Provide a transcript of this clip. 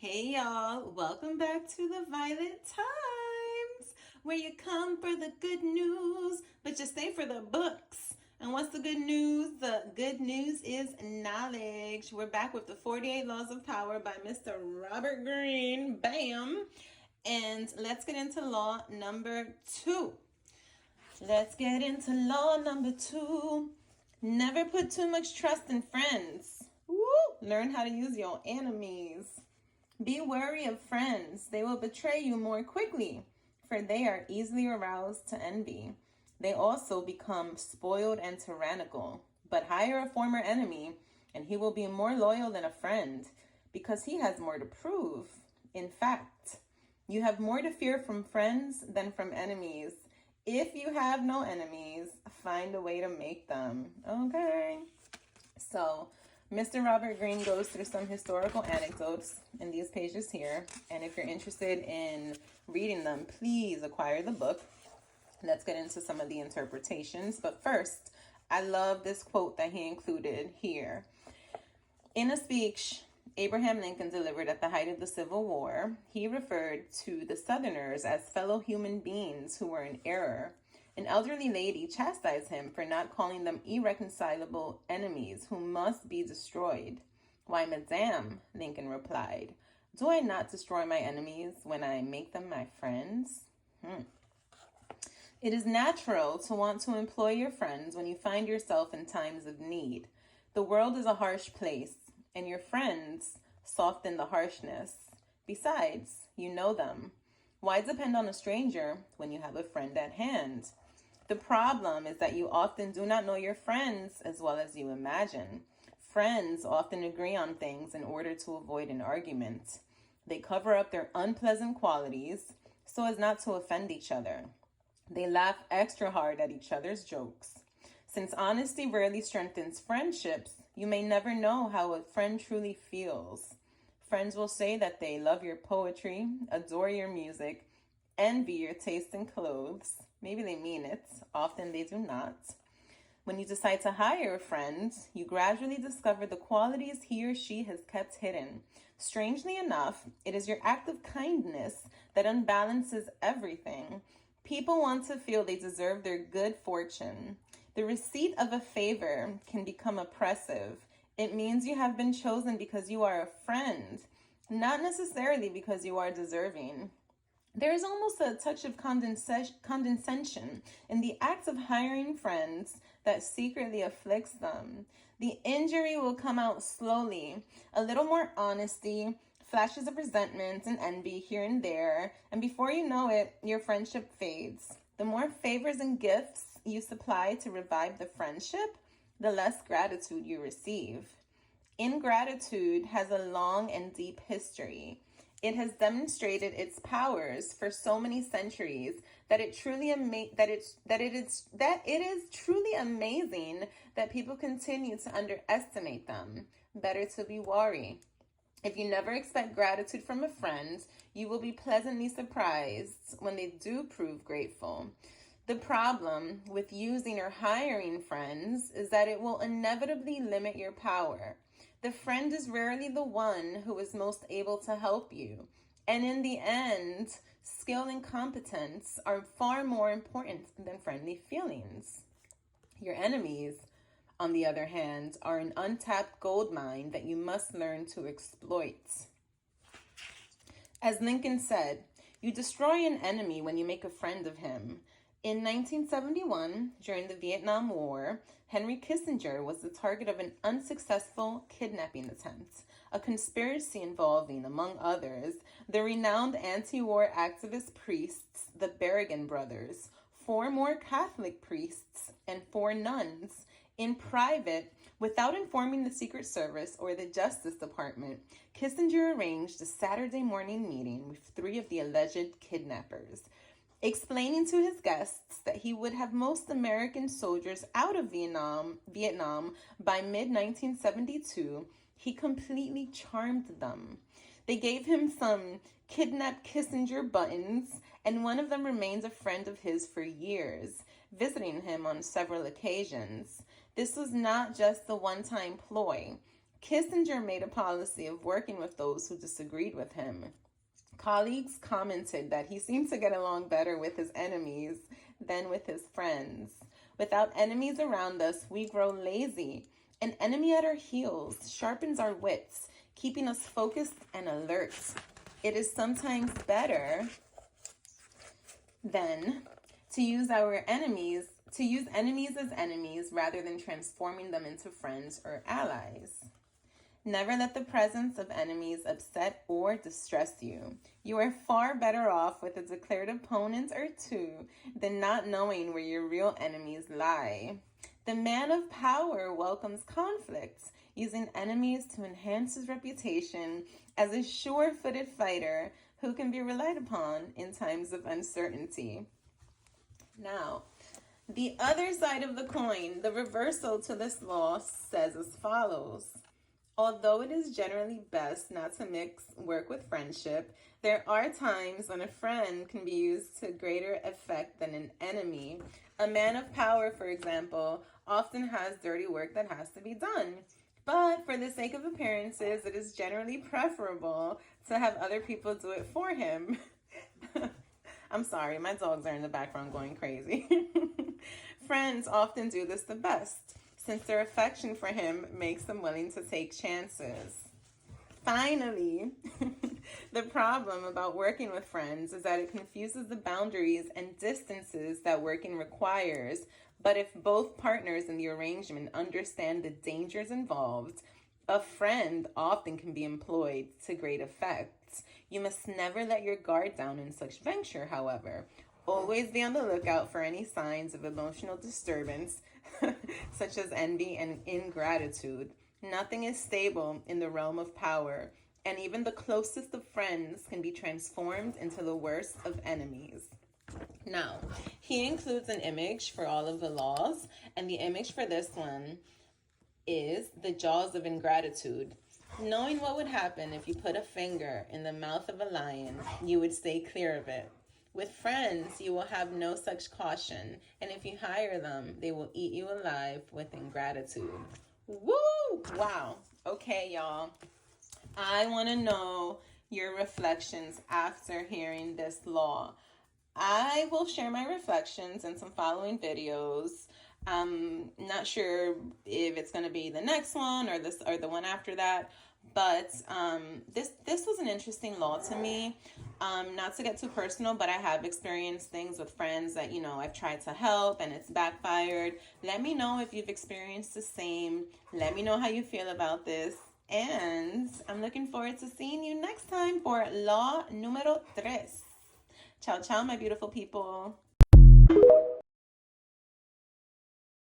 Hey y'all, welcome back to the Violet Times, where you come for the good news, but you stay for the books. And what's the good news? The good news is knowledge. We're back with the 48 Laws of Power by Mr. Robert Greene. Bam! And let's get into law number 2. Let's get into law number 2. Never put too much trust in friends. Woo! Learn how to use your enemies. Be wary of friends. They will betray you more quickly, for they are easily aroused to envy. They also become spoiled and tyrannical. But hire a former enemy, and he will be more loyal than a friend, because he has more to prove. In fact, you have more to fear from friends than from enemies. If you have no enemies, find a way to make them. Okay. So, Mr. Robert Greene goes through some historical anecdotes in these pages here. And if you're interested in reading them, please acquire the book. Let's get into some of the interpretations. But first, I love this quote that he included here. In a speech Abraham Lincoln delivered at the height of the Civil War, he referred to the Southerners as fellow human beings who were in error. An elderly lady chastised him for not calling them irreconcilable enemies who must be destroyed. Why, madame, Lincoln replied, do I not destroy my enemies when I make them my friends? It is natural to want to employ your friends when you find yourself in times of need. The world is a harsh place, and your friends soften the harshness. Besides, you know them. Why depend on a stranger when you have a friend at hand? The problem is that you often do not know your friends as well as you imagine. Friends often agree on things in order to avoid an argument. They cover up their unpleasant qualities so as not to offend each other. They laugh extra hard at each other's jokes. Since honesty rarely strengthens friendships, you may never know how a friend truly feels. Friends will say that they love your poetry, adore your music, envy your taste in clothes. Maybe they mean it. Often they do not. When you decide to hire a friend, you gradually discover the qualities he or she has kept hidden. Strangely enough, it is your act of kindness that unbalances everything. People want to feel they deserve their good fortune. The receipt of a favor can become oppressive. It means you have been chosen because you are a friend, not necessarily because you are deserving. There is almost a touch of condescension in the act of hiring friends that secretly afflicts them. The injury will come out slowly, a little more honesty, flashes of resentment and envy here and there, and before you know it, your friendship fades. The more favors and gifts you supply to revive the friendship, the less gratitude you receive. Ingratitude has a long and deep history. It has demonstrated its powers for so many centuries that it is truly amazing that people continue to underestimate them. Better to be wary. If you never expect gratitude from a friend, you will be pleasantly surprised when they do prove grateful. The problem with using or hiring friends is that it will inevitably limit your power. The friend is rarely the one who is most able to help you. And in the end, skill and competence are far more important than friendly feelings. Your enemies, on the other hand, are an untapped gold mine that you must learn to exploit. As Lincoln said, you destroy an enemy when you make a friend of him. In 1971, during the Vietnam War, Henry Kissinger was the target of an unsuccessful kidnapping attempt, a conspiracy involving, among others, the renowned anti-war activist priests, the Berrigan brothers, 4 more Catholic priests, and 4 nuns. In private, without informing the Secret Service or the Justice Department, Kissinger arranged a Saturday morning meeting with 3 of the alleged kidnappers. Explaining to his guests that he would have most American soldiers out of Vietnam by mid-1972, he completely charmed them. They gave him some kidnap Kissinger buttons, and one of them remained a friend of his for years, visiting him on several occasions. This was not just a one-time ploy. Kissinger made a policy of working with those who disagreed with him. Colleagues commented that he seemed to get along better with his enemies than with his friends. Without enemies around us, we grow lazy. An enemy at our heels sharpens our wits, keeping us focused and alert. It is sometimes better than to use enemies as enemies rather than transforming them into friends or allies. Never let the presence of enemies upset or distress you. You are far better off with a declared opponent or two than not knowing where your real enemies lie. The man of power welcomes conflict, using enemies to enhance his reputation as a sure-footed fighter who can be relied upon in times of uncertainty. Now, the other side of the coin, the reversal to this law, says as follows. Although it is generally best not to mix work with friendship, there are times when a friend can be used to greater effect than an enemy. A man of power, for example, often has dirty work that has to be done. But for the sake of appearances, it is generally preferable to have other people do it for him. I'm sorry, my dogs are in the background going crazy. Friends often do this the best, since their affection for him makes them willing to take chances. Finally, the problem about working with friends is that it confuses the boundaries and distances that working requires. But if both partners in the arrangement understand the dangers involved, a friend often can be employed to great effect. You must never let your guard down in such venture, however. Always be on the lookout for any signs of emotional disturbance, such as envy and ingratitude. Nothing is stable in the realm of power, and even the closest of friends can be transformed into the worst of enemies. Now, he includes an image for all of the laws, and the image for this one is the jaws of ingratitude. Knowing what would happen if you put a finger in the mouth of a lion, you would stay clear of it. With friends, you will have no such caution, and if you hire them, they will eat you alive with ingratitude. Woo! Wow. Okay, y'all. I want to know your reflections after hearing this law. I will share my reflections in some following videos. I'm not sure if it's going to be the next one or the one after that, but this was an interesting law to me. Not to get too personal, but I have experienced things with friends that, I've tried to help and it's backfired. Let me know if you've experienced the same. Let me know how you feel about this. And I'm looking forward to seeing you next time for law número 3. Ciao, ciao, my beautiful people.